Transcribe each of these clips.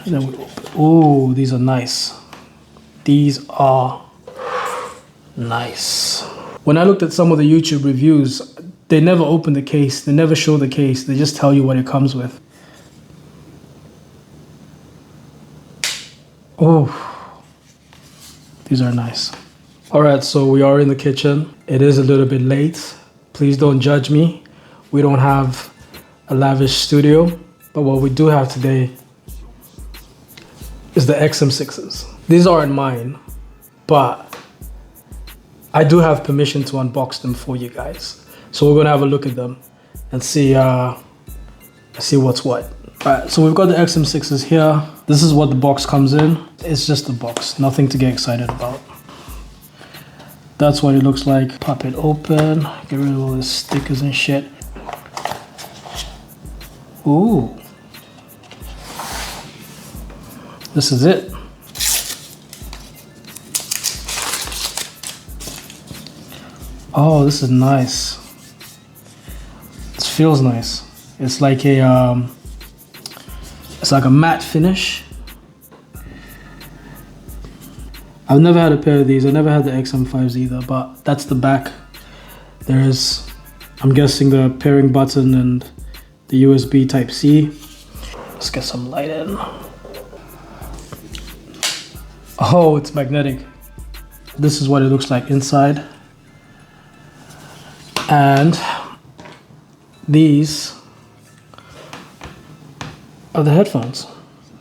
And then we open. Oh, these are nice. These are nice. When I looked at some of the YouTube reviews, they never open the case. They never show the case. They just tell you what it comes with. Oh, these are nice. All right, so we are in the kitchen. It is a little bit late. Please don't judge me. We don't have a lavish studio, but what we do have today is the XM6s. These aren't mine, but I do have permission to unbox them for you guys. So we're gonna have a look at them and see what's what. All right, so we've got the XM6s here. This is what the box comes in. It's just a box, nothing to get excited about. That's what it looks like. Pop it open, get rid of all the stickers and shit. Ooh. This is it. Oh, this is nice. This feels nice. It's like a matte finish. I've never had a pair of these. I never had the XM5s either, but that's the back. There's, I'm guessing, the pairing button and the USB Type-C. Let's get some light in. Oh, it's magnetic. This is what it looks like inside. And these are the headphones.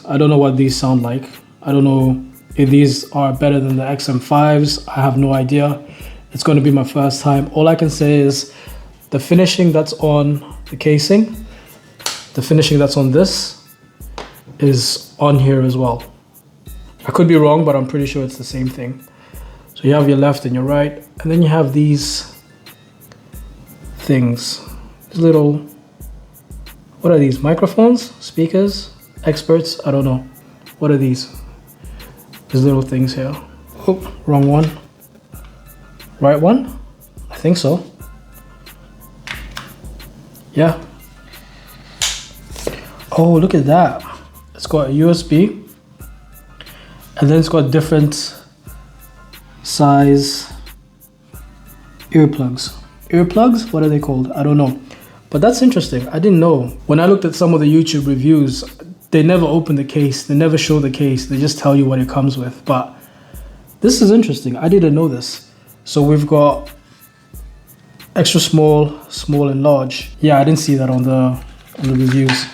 I don't know what these sound like. I don't know if these are better than the XM5s. I have no idea. It's going to be my first time. All I can say is the finishing that's on the casing, the finishing that's on this is on here as well. I could be wrong, but I'm pretty sure it's the same thing. So you have your left and your right, and then you have these things. These little, what are these? Microphones? Speakers? Experts? I don't know. What are these? These little things here. Oh, wrong one. Right one? I think so. Yeah. Oh, look at that. It's got a USB. And then it's got different size earplugs. Earplugs? What are they called? I don't know. But that's interesting. I didn't know. When I looked at some of the YouTube reviews, they never open the case. They never show the case. They just tell you what it comes with. But this is interesting. I didn't know this. So we've got extra small, small and large. Yeah, I didn't see that on the reviews.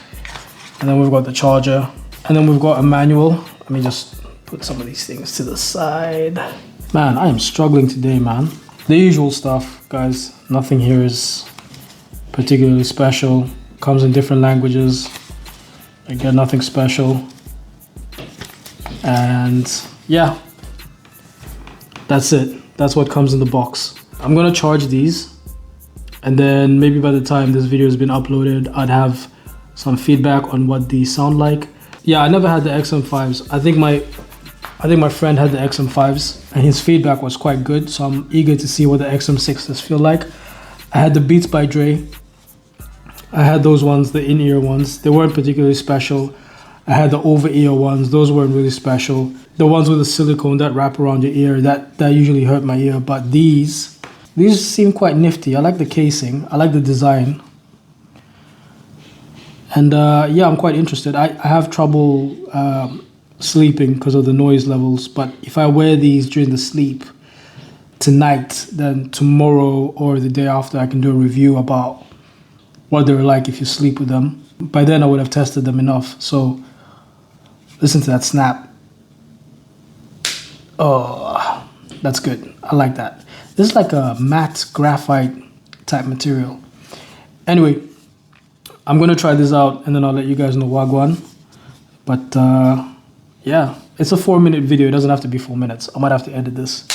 And then we've got the charger. And then we've got a manual. Let me just put some of these things to the side. Man, I am struggling today, man. The usual stuff, guys. Nothing here is particularly special. Comes in different languages. Again, nothing special. And yeah, that's it. That's what comes in the box. I'm gonna charge these, and then maybe by the time this video has been uploaded, I'd have some feedback on what these sound like. Yeah, I never had the XM5s. I think my friend had the XM5s, and his feedback was quite good. So I'm eager to see what the XM6s feel like. I had the Beats by Dre. I had those ones, the in-ear ones. They weren't particularly special. I had the over-ear ones. Those weren't really special. The ones with the silicone that wrap around your ear, that usually hurt my ear. But these seem quite nifty. I like the casing. I like the design. And yeah, I'm quite interested. I have trouble sleeping because of the noise levels. But if I wear these during the sleep tonight, then tomorrow or the day after, I can do a review about what they're like if you sleep with them. By then I would have tested them enough. So listen to that snap. Oh, that's good. I like that. This is like a matte graphite type material. Anyway, I'm gonna try this out and then I'll let you guys know wagwan. But yeah, it's a 4-minute video. It doesn't have to be 4 minutes. I might have to edit this.